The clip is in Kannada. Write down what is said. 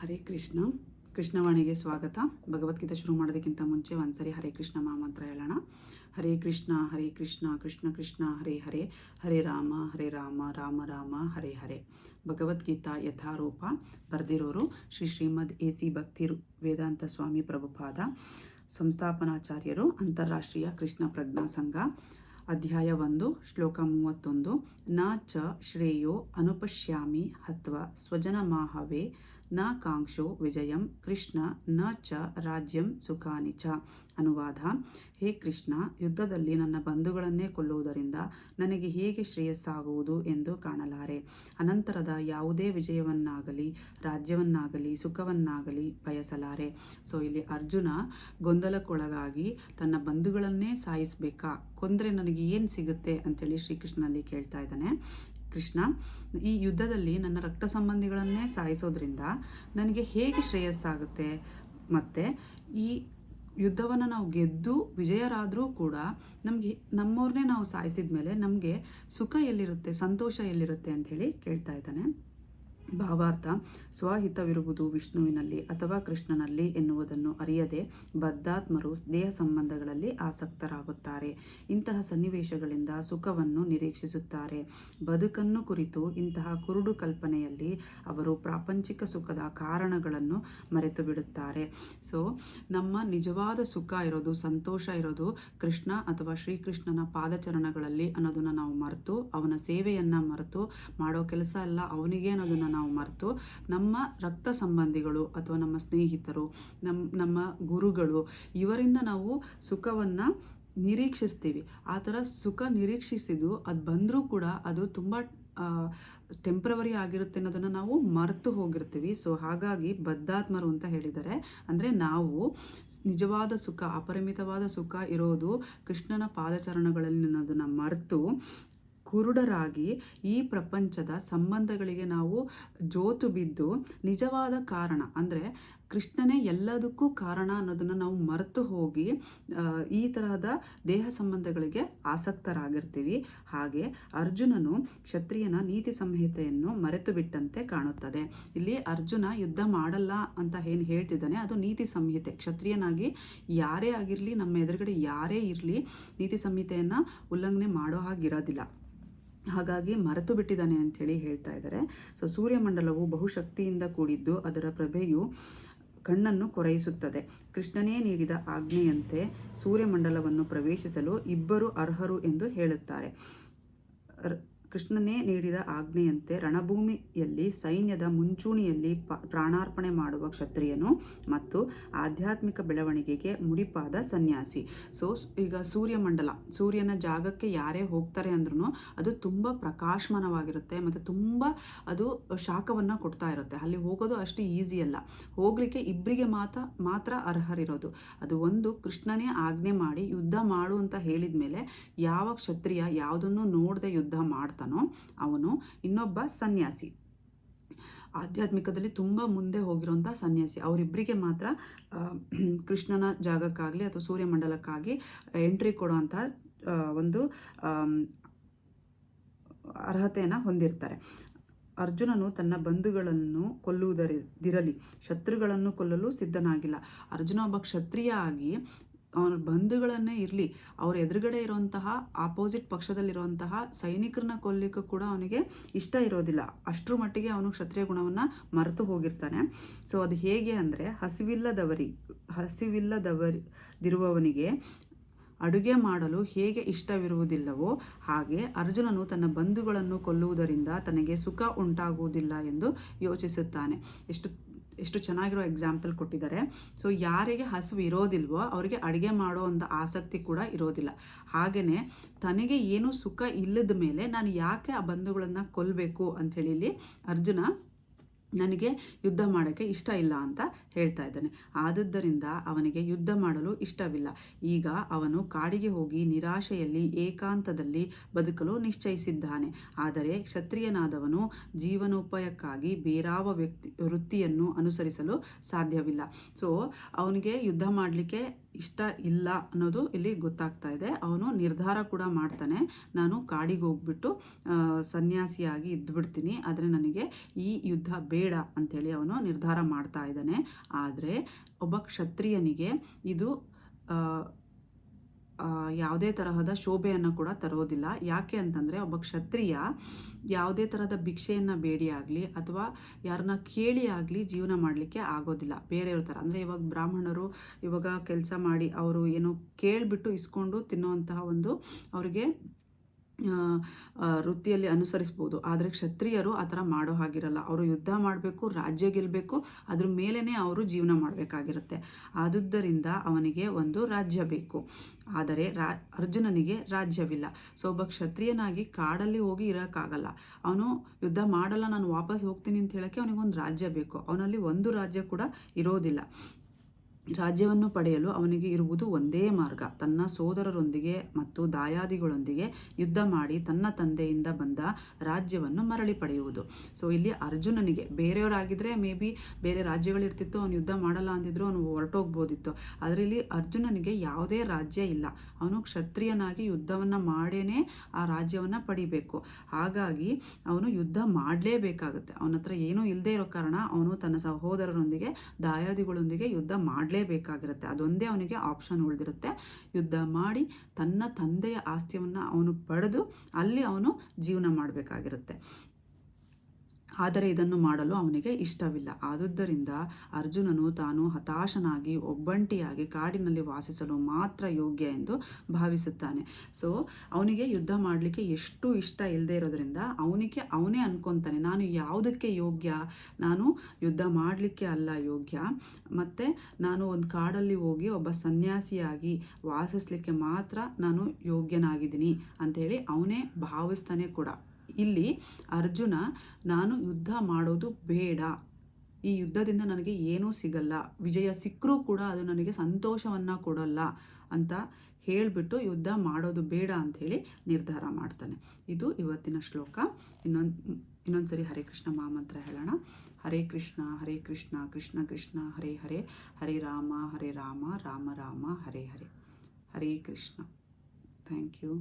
ಹರೇ ಕೃಷ್ಣ. ಕೃಷ್ಣವಾಣಿಗೆ ಸ್ವಾಗತ. ಭಗವದ್ಗೀತೆ ಶುರು ಮಾಡೋದಕ್ಕಿಂತ ಮುಂಚೆ ಒಂದ್ಸರಿ ಹರೇ ಕೃಷ್ಣ ಮಹಾಮಂತ್ರ ಹೇಳೋಣ. ಹರೇ ಕೃಷ್ಣ ಕೃಷ್ಣ ಕೃಷ್ಣ ಹರೇ ಹರೇ, ಹರೇ ರಾಮ ರಾಮ ರಾಮ ಹರೇ ಹರೇ. ಭಗವದ್ಗೀತಾ ಯಥಾರೂಪ ಬರೆದಿರೋರು ಶ್ರೀಮದ್ AC ಭಕ್ತಿ ವೇದಾಂತ ಸ್ವಾಮಿ ಪ್ರಭುಪಾದ, ಸಂಸ್ಥಾಪನಾಚಾರ್ಯರು, ಅಂತಾರಾಷ್ಟ್ರೀಯ ಕೃಷ್ಣ ಪ್ರಜ್ಞಾ ಸಂಘ. ಅಧ್ಯಾಯ 1, ಶ್ಲೋಕ 31. ನ ಚ ಶ್ರೇಯೋ ಅನುಪಶ್ಯಾಮಿ ಹತ್ವ ಸ್ವಜನಮಾಹವೇ ನ ಕಾಂಕ್ಷೋ ವಿಜಯಂ ಕೃಷ್ಣ ನ ಚ ರಾಜ್ಯಂ ಸುಖಾನಿ ಚ. ಅನುವಾದ: ಹೇ ಕೃಷ್ಣ, ಯುದ್ಧದಲ್ಲಿ ನನ್ನ ಬಂಧುಗಳನ್ನೇ ಕೊಲ್ಲುವುದರಿಂದ ನನಗೆ ಹೇಗೆ ಶ್ರೇಯಸ್ಸಾಗುವುದು ಎಂದು ಕಾಣಲಾರೆ. ಅನಂತರದ ಯಾವುದೇ ವಿಜಯವನ್ನಾಗಲಿ ರಾಜ್ಯವನ್ನಾಗಲಿ ಸುಖವನ್ನಾಗಲಿ ಬಯಸಲಾರೆ. ಸೊ ಇಲ್ಲಿ ಅರ್ಜುನ ಗೊಂದಲಕ್ಕೊಳಗಾಗಿ ತನ್ನ ಬಂಧುಗಳನ್ನೇ ಸಾಯಿಸಬೇಕಾ, ಕೊಂದರೆ ನನಗೆ ಏನು ಸಿಗುತ್ತೆ ಅಂತೇಳಿ ಶ್ರೀಕೃಷ್ಣನಲ್ಲಿ ಕೇಳ್ತಾ ಇದ್ದಾನೆ. ಕೃಷ್ಣ, ಈ ಯುದ್ಧದಲ್ಲಿ ನನ್ನ ರಕ್ತ ಸಂಬಂಧಿಗಳನ್ನೇ ಸಾಯಿಸೋದ್ರಿಂದ ನನಗೆ ಹೇಗೆ ಶ್ರೇಯಸ್ಸಾಗುತ್ತೆ? ಮತ್ತು ಈ ಯುದ್ಧವನ್ನು ನಾವು ಗೆದ್ದು ವಿಜಯರಾದರೂ ಕೂಡ ನಮಗೆ ನಮ್ಮವ್ರನ್ನೇ ನಾವು ಸಾಯಿಸಿದ ಮೇಲೆ ನಮಗೆ ಸುಖ ಎಲ್ಲಿರುತ್ತೆ, ಸಂತೋಷ ಎಲ್ಲಿರುತ್ತೆ ಅಂಥೇಳಿ ಕೇಳ್ತಾ ಇದ್ದಾನೆ. ಭಾವಾರ್ಥ: ಸ್ವಹಿತವಿರುವುದು ವಿಷ್ಣುವಿನಲ್ಲಿ ಅಥವಾ ಕೃಷ್ಣನಲ್ಲಿ ಎನ್ನುವುದನ್ನು ಅರಿಯದೆ ಬದ್ಧಾತ್ಮರು ದೇಹ ಸಂಬಂಧಗಳಲ್ಲಿ ಆಸಕ್ತರಾಗುತ್ತಾರೆ. ಇಂತಹ ಸನ್ನಿವೇಶಗಳಿಂದ ಸುಖವನ್ನು ನಿರೀಕ್ಷಿಸುತ್ತಾರೆ. ಬದುಕನ್ನು ಕುರಿತು ಇಂತಹ ಕುರುಡು ಕಲ್ಪನೆಯಲ್ಲಿ ಅವರು ಪ್ರಾಪಂಚಿಕ ಸುಖದ ಕಾರಣಗಳನ್ನು ಮರೆತು ಬಿಡುತ್ತಾರೆ. ಸೊ ನಮ್ಮ ನಿಜವಾದ ಸುಖ ಇರೋದು, ಸಂತೋಷ ಇರೋದು ಕೃಷ್ಣ ಅಥವಾ ಶ್ರೀಕೃಷ್ಣನ ಪಾದಚರಣಗಳಲ್ಲಿ ಅನ್ನೋದನ್ನು ನಾವು ಮರೆತು, ಅವನ ಸೇವೆಯನ್ನು ಮರೆತು, ಮಾಡೋ ಕೆಲಸ ಎಲ್ಲ ಅವನಿಗೆ ಅನ್ನೋದನ್ನು ನಾವು ಮರೆತು, ನಮ್ಮ ರಕ್ತ ಸಂಬಂಧಿಗಳು ಅಥವಾ ನಮ್ಮ ಸ್ನೇಹಿತರು, ನಮ್ಮ ಗುರುಗಳು, ಇವರಿಂದ ನಾವು ಸುಖವನ್ನು ನಿರೀಕ್ಷಿಸ್ತೀವಿ. ಆ ಥರ ಸುಖ ನಿರೀಕ್ಷಿಸಿದ್ದು ಅದು ಬಂದರೂ ಕೂಡ ಅದು ತುಂಬ ಟೆಂಪ್ರವರಿ ಆಗಿರುತ್ತೆ ಅನ್ನೋದನ್ನು ನಾವು ಮರೆತು ಹೋಗಿರ್ತೀವಿ. ಸೊ ಹಾಗಾಗಿ ಬದ್ಧಾತ್ಮರು ಅಂತ ಹೇಳಿದ್ದಾರೆ. ಅಂದರೆ ನಾವು ನಿಜವಾದ ಸುಖ, ಅಪರಿಮಿತವಾದ ಸುಖ ಇರೋದು ಕೃಷ್ಣನ ಪಾದಚರಣಗಳಲ್ಲಿ ಅನ್ನೋದನ್ನು ಮರೆತು ಕುರುಡರಾಗಿ ಈ ಪ್ರಪಂಚದ ಸಂಬಂಧಗಳಿಗೆ ನಾವು ಜೋತು ಬಿದ್ದು ನಿಜವಾದ ಕಾರಣ ಅಂದರೆ ಕೃಷ್ಣನೇ ಎಲ್ಲದಕ್ಕೂ ಕಾರಣ ಅನ್ನೋದನ್ನು ನಾವು ಮರೆತು ಹೋಗಿ ಈ ತರಹದ ದೇಹ ಸಂಬಂಧಗಳಿಗೆ ಆಸಕ್ತರಾಗಿರ್ತೀವಿ. ಹಾಗೆ ಅರ್ಜುನನು ಕ್ಷತ್ರಿಯನ ನೀತಿ ಸಂಹಿತೆಯನ್ನು ಮರೆತು ಬಿಟ್ಟಂತೆ ಕಾಣುತ್ತದೆ. ಇಲ್ಲಿ ಅರ್ಜುನ ಯುದ್ಧ ಮಾಡಲ್ಲ ಅಂತ ಏನು ಹೇಳ್ತಿದ್ದಾನೆ ಅದು ನೀತಿ ಸಂಹಿತೆ. ಕ್ಷತ್ರಿಯನಾಗಿ ಯಾರೇ ಆಗಿರಲಿ, ನಮ್ಮ ಎದುರುಗಡೆ ಯಾರೇ ಇರಲಿ, ನೀತಿ ಸಂಹಿತೆಯನ್ನು ಉಲ್ಲಂಘನೆ ಮಾಡೋ ಹಾಗಿರೋದಿಲ್ಲ. ಹಾಗಾಗಿ ಮರೆತು ಬಿಟ್ಟಿದ್ದಾನೆ ಅಂಥೇಳಿ ಹೇಳ್ತಾ ಇದ್ದಾರೆ. ಸೊ ಸೂರ್ಯಮಂಡಲವು ಬಹುಶಕ್ತಿಯಿಂದ ಕೂಡಿದ್ದು ಅದರ ಪ್ರಭೆಯು ಕಣ್ಣನ್ನು ಕೊರೈಸುತ್ತದೆ. ಕೃಷ್ಣನೇ ನೀಡಿದ ಆಜ್ಞೆಯಂತೆ ಸೂರ್ಯಮಂಡಲವನ್ನು ಪ್ರವೇಶಿಸಲು ಇಬ್ಬರು ಅರ್ಹರು ಎಂದು ಹೇಳುತ್ತಾರೆ. ಕೃಷ್ಣನೇ ನೀಡಿದ ಆಜ್ಞೆಯಂತೆ ರಣಭೂಮಿಯಲ್ಲಿ ಸೈನ್ಯದ ಮುಂಚೂಣಿಯಲ್ಲಿ ಪ್ರಾಣಾರ್ಪಣೆ ಮಾಡುವ ಕ್ಷತ್ರಿಯನು ಮತ್ತು ಆಧ್ಯಾತ್ಮಿಕ ಬೆಳವಣಿಗೆಗೆ ಮುಡಿಪಾದ ಸನ್ಯಾಸಿ. ಸೊ ಈಗ ಸೂರ್ಯಮಂಡಲ, ಸೂರ್ಯನ ಜಾಗಕ್ಕೆ ಯಾರೇ ಹೋಗ್ತಾರೆ ಅಂದ್ರೂ ಅದು ತುಂಬ ಪ್ರಕಾಶಮಾನವಾಗಿರುತ್ತೆ ಮತ್ತು ತುಂಬ ಅದು ಶಾಖವನ್ನು ಕೊಡ್ತಾ ಇರುತ್ತೆ. ಅಲ್ಲಿ ಹೋಗೋದು ಅಷ್ಟು ಈಸಿ ಅಲ್ಲ. ಹೋಗಲಿಕ್ಕೆ ಇಬ್ಬರಿಗೆ ಮಾತ್ರ ಅರ್ಹರಿರೋದು. ಅದು ಒಂದು ಕೃಷ್ಣನೇ ಆಜ್ಞೆ ಮಾಡಿ ಯುದ್ಧ ಮಾಡು ಅಂತ ಹೇಳಿದ ಮೇಲೆ ಯಾವ ಕ್ಷತ್ರಿಯ ಯಾವುದನ್ನು ನೋಡದೆ ಯುದ್ಧ ಮಾಡ್ತಾನೋ ಅವನು ಇನ್ನೊಬ್ಬ ಸನ್ಯಾಸಿ, ಆಧ್ಯಾತ್ಮಿಕದಲ್ಲಿ ತುಂಬ ಮುಂದೆ ಹೋಗಿರೋಂಥ ಸನ್ಯಾಸಿ. ಅವರಿಬ್ಬರಿಗೆ ಮಾತ್ರ ಕೃಷ್ಣನ ಜಾಗಕ್ಕಾಗಲಿ ಅಥವಾ ಸೂರ್ಯಮಂಡಲಕ್ಕಾಗಿ ಎಂಟ್ರಿ ಕೊಡುವಂಥ ಒಂದು ಅರ್ಹತೆಯನ್ನು ಹೊಂದಿರ್ತಾರೆ. ಅರ್ಜುನನು ತನ್ನ ಬಂಧುಗಳನ್ನು ಕೊಲ್ಲುವುದಿರಲಿ, ಶತ್ರುಗಳನ್ನು ಕೊಲ್ಲಲು ಸಿದ್ಧನಾಗಿಲ್ಲ. ಅರ್ಜುನ ಒಬ್ಬ ಕ್ಷತ್ರಿಯ ಆಗಿ ಅವನ ಬಂಧುಗಳನ್ನೇ ಇರಲಿ, ಅವ್ರ ಎದುರುಗಡೆ ಇರುವಂತಹ ಆಪೋಸಿಟ್ ಪಕ್ಷದಲ್ಲಿರುವಂತಹ ಸೈನಿಕರನ್ನ ಕೊಲ್ಲಿಕ್ಕೂ ಕೂಡ ಅವನಿಗೆ ಇಷ್ಟ ಇರೋದಿಲ್ಲ. ಅಷ್ಟರ ಮಟ್ಟಿಗೆ ಅವನು ಕ್ಷತ್ರಿಯ ಗುಣವನ್ನು ಮರೆತು ಹೋಗಿರ್ತಾನೆ. ಸೊ ಅದು ಹೇಗೆ ಅಂದರೆ ಹಸಿವಿಲ್ಲದವರಿರುವವನಿಗೆ ಅಡುಗೆ ಮಾಡಲು ಹೇಗೆ ಇಷ್ಟವಿರುವುದಿಲ್ಲವೋ ಹಾಗೆ ಅರ್ಜುನನು ತನ್ನ ಬಂಧುಗಳನ್ನು ಕೊಲ್ಲುವುದರಿಂದ ತನಗೆ ಸುಖ ಉಂಟಾಗುವುದಿಲ್ಲ ಎಂದು ಯೋಚಿಸುತ್ತಾನೆ. ಎಷ್ಟು ಚೆನ್ನಾಗಿರೋ ಎಕ್ಸಾಂಪಲ್ ಕೊಟ್ಟಿದ್ದಾರೆ. ಸೊ ಯಾರಿಗೆ ಹಸಿವು ಇರೋದಿಲ್ವೋ ಅವರಿಗೆ ಅಡುಗೆ ಮಾಡೋ ಒಂದು ಆಸಕ್ತಿ ಕೂಡ ಇರೋದಿಲ್ಲ. ಹಾಗೆಯೇ ತನಗೆ ಏನೂ ಸುಖ ಇಲ್ಲದ ಮೇಲೆ ನಾನು ಯಾಕೆ ಆ ಬಂಧುಗಳನ್ನು ಕೊಲ್ಲಬೇಕು ಅಂಥೇಳಿ ಇಲ್ಲಿ ಅರ್ಜುನ ನನಗೆ ಯುದ್ಧ ಮಾಡೋಕ್ಕೆ ಇಷ್ಟ ಇಲ್ಲ ಅಂತ ಹೇಳ್ತಾ ಇದ್ದಾನೆ. ಆದುದರಿಂದ ಅವನಿಗೆ ಯುದ್ಧ ಮಾಡಲು ಇಷ್ಟವಿಲ್ಲ. ಈಗ ಅವನು ಕಾಡಿಗೆ ಹೋಗಿ ನಿರಾಶೆಯಲ್ಲಿ ಏಕಾಂತದಲ್ಲಿ ಬದುಕಲು ನಿಶ್ಚಯಿಸಿದ್ದಾನೆ. ಆದರೆ ಕ್ಷತ್ರಿಯನಾದವನು ಜೀವನೋಪಾಯಕ್ಕಾಗಿ ಬೇರಾವ ವೃತ್ತಿಯನ್ನು ಅನುಸರಿಸಲು ಸಾಧ್ಯವಿಲ್ಲ. ಸೊ ಅವನಿಗೆ ಯುದ್ಧ ಮಾಡಲಿಕ್ಕೆ ಇಷ್ಟ ಇಲ್ಲ ಅನ್ನೋದು ಇಲ್ಲಿ ಗೊತ್ತಾಗ್ತಾ ಇದೆ. ಅವನು ನಿರ್ಧಾರ ಕೂಡ ಮಾಡ್ತಾನೆ, ನಾನು ಕಾಡಿಗೆ ಹೋಗ್ಬಿಟ್ಟು ಸನ್ಯಾಸಿಯಾಗಿ ಇದ್ದುಬಿಡ್ತೀನಿ, ಆದರೆ ನನಗೆ ಈ ಯುದ್ಧ ಬೇಡ ಅಂಥೇಳಿ ಅವನು ನಿರ್ಧಾರ ಮಾಡ್ತಾ ಇದ್ದಾನೆ. ಆದರೆ ಒಬ್ಬ ಕ್ಷತ್ರಿಯನಿಗೆ ಇದು ಯಾವುದೇ ತರಹದ ಶೋಭೆಯನ್ನು ಕೂಡ ತರೋದಿಲ್ಲ. ಯಾಕೆ ಅಂತಂದರೆ ಒಬ್ಬ ಕ್ಷತ್ರಿಯ ಯಾವುದೇ ತರಹದ ಭಿಕ್ಷೆಯನ್ನು ಬೇಡಿ ಆಗಲಿ ಅಥವಾ ಯಾರನ್ನ ಕೇಳಿ ಆಗಲಿ ಜೀವನ ಮಾಡಲಿಕ್ಕೆ ಆಗೋದಿಲ್ಲ ಬೇರೆಯವ್ರ ಥರ. ಅಂದರೆ ಇವಾಗ ಬ್ರಾಹ್ಮಣರು ಇವಾಗ ಕೆಲಸ ಮಾಡಿ ಅವರು ಏನೋ ಕೇಳಿಬಿಟ್ಟು ಇಸ್ಕೊಂಡು ತಿನ್ನೋವಂತಹ ಒಂದು ಅವರಿಗೆ ವೃತ್ತಿಯಲ್ಲಿ ಅನುಸರಿಸ್ಬೋದು. ಆದರೆ ಕ್ಷತ್ರಿಯರು ಆ ಥರ ಮಾಡೋ ಹಾಗಿರಲ್ಲ. ಅವರು ಯುದ್ಧ ಮಾಡಬೇಕು, ರಾಜ್ಯ ಗೆಲ್ಲಬೇಕು, ಅದ್ರ ಮೇಲೇ ಅವರು ಜೀವನ ಮಾಡಬೇಕಾಗಿರುತ್ತೆ. ಆದುದರಿಂದ ಅವನಿಗೆ ಒಂದು ರಾಜ್ಯ ಬೇಕು. ಆದರೆ ಅರ್ಜುನನಿಗೆ ರಾಜ್ಯವಿಲ್ಲ. ಸೊ ಒಬ್ಬ ಕ್ಷತ್ರಿಯನಾಗಿ ಕಾಡಲ್ಲಿ ಹೋಗಿ ಇರೋಕ್ಕಾಗಲ್ಲ. ಅವನು ಯುದ್ಧ ಮಾಡಲ್ಲ, ನಾನು ವಾಪಸ್ ಹೋಗ್ತೀನಿ ಅಂತ ಹೇಳೋಕ್ಕೆ ಅವನಿಗೊಂದು ರಾಜ್ಯ ಬೇಕು. ಅವನಲ್ಲಿ ಒಂದು ರಾಜ್ಯ ಕೂಡ ಇರೋದಿಲ್ಲ. ರಾಜ್ಯವನ್ನು ಪಡೆಯಲು ಅವನಿಗೆ ಇರುವುದು ಒಂದೇ ಮಾರ್ಗ, ತನ್ನ ಸೋದರರೊಂದಿಗೆ ಮತ್ತು ದಾಯಾದಿಗಳೊಂದಿಗೆ ಯುದ್ಧ ಮಾಡಿ ತನ್ನ ತಂದೆಯಿಂದ ಬಂದ ರಾಜ್ಯವನ್ನು ಮರಳಿ ಪಡೆಯುವುದು. ಸೊ ಇಲ್ಲಿ ಅರ್ಜುನನಿಗೆ, ಬೇರೆಯವರಾಗಿದ್ದರೆ ಮೇ ಬಿ ಬೇರೆ ರಾಜ್ಯಗಳಿರ್ತಿತ್ತು, ಅವನು ಯುದ್ಧ ಮಾಡಲ್ಲ ಅಂದಿದ್ರು ಅವನು ಹೊರಟೋಗ್ಬೋದಿತ್ತು. ಆದರೆ ಇಲ್ಲಿ ಅರ್ಜುನನಿಗೆ ಯಾವುದೇ ರಾಜ್ಯ ಇಲ್ಲ. ಅವನು ಕ್ಷತ್ರಿಯನಾಗಿ ಯುದ್ಧವನ್ನು ಮಾಡೇನೆ ಆ ರಾಜ್ಯವನ್ನು ಪಡಿಬೇಕು. ಹಾಗಾಗಿ ಅವನು ಯುದ್ಧ ಮಾಡಲೇಬೇಕಾಗುತ್ತೆ. ಅವನ ಹತ್ರ ಏನೂ ಇಲ್ಲದೆ ಇರೋ ಕಾರಣ ಅವನು ತನ್ನ ಸಹೋದರರೊಂದಿಗೆ ದಾಯಾದಿಗಳೊಂದಿಗೆ ಯುದ್ಧ ಮಾಡಲೇಬೇಕಾಗಿರುತ್ತೆ. ಅದೊಂದೇ ಅವನಿಗೆ ಆಪ್ಷನ್ ಉಳಿದಿರುತ್ತೆ. ಯುದ್ಧ ಮಾಡಿ ತನ್ನ ತಂದೆಯ ಆಸ್ತಿಯನ್ನು ಅವನು ಪಡೆದು ಅಲ್ಲಿ ಅವನು ಜೀವನ ಮಾಡಬೇಕಾಗಿರುತ್ತೆ. ಆದರೆ ಇದನ್ನು ಮಾಡಲು ಅವನಿಗೆ ಇಷ್ಟವಿಲ್ಲ. ಆದುದರಿಂದ ಅರ್ಜುನನು ತಾನು ಹತಾಶನಾಗಿ ಒಬ್ಬಂಟಿಯಾಗಿ ಕಾಡಿನಲ್ಲಿ ವಾಸಿಸಲು ಮಾತ್ರ ಯೋಗ್ಯ ಎಂದು ಭಾವಿಸುತ್ತಾನೆ. ಸೊ ಅವನಿಗೆ ಯುದ್ಧ ಮಾಡಲಿಕ್ಕೆ ಎಷ್ಟು ಇಷ್ಟ ಇಲ್ಲದೆ ಇರೋದ್ರಿಂದ ಅವನೇ ಅನ್ಕೊತಾನೆ, ನಾನು ಯಾವುದಕ್ಕೆ ಯೋಗ್ಯ, ನಾನು ಯುದ್ಧ ಮಾಡಲಿಕ್ಕೆ ಅಲ್ಲ ಯೋಗ್ಯ, ಮತ್ತು ನಾನು ಒಂದು ಕಾಡಲ್ಲಿ ಹೋಗಿ ಒಬ್ಬ ಸನ್ಯಾಸಿಯಾಗಿ ವಾಸಿಸಲಿಕ್ಕೆ ಮಾತ್ರ ನಾನು ಯೋಗ್ಯನಾಗಿದ್ದೀನಿ ಅಂಥೇಳಿ ಅವನೇ ಭಾವಿಸ್ತಾನೆ ಕೂಡ. ಇಲ್ಲಿ ಅರ್ಜುನ, ನಾನು ಯುದ್ಧ ಮಾಡೋದು ಬೇಡ, ಈ ಯುದ್ಧದಿಂದ ನನಗೆ ಏನೂ ಸಿಗಲ್ಲ, ವಿಜಯ ಸಿಕ್ಕರೂ ಕೂಡ ಅದು ನನಗೆ ಸಂತೋಷವನ್ನು ಕೊಡಲ್ಲ ಅಂತ ಹೇಳಿಬಿಟ್ಟು ಯುದ್ಧ ಮಾಡೋದು ಬೇಡ ಅಂಥೇಳಿ ನಿರ್ಧಾರ ಮಾಡ್ತಾನೆ. ಇದು ಇವತ್ತಿನ ಶ್ಲೋಕ. ಇನ್ನೊಂದ್ಸರಿ ಹರೇ ಕೃಷ್ಣ ಮಹಾಮಂತ್ರ ಹೇಳೋಣ. ಹರೇ ಕೃಷ್ಣ ಕೃಷ್ಣ ಕೃಷ್ಣ ಹರೇ ಹರೇ, ಹರೇ ರಾಮ ರಾಮ ರಾಮ ಹರೇ ಹರೇ. ಹರೇ ಕೃಷ್ಣ. Thank you.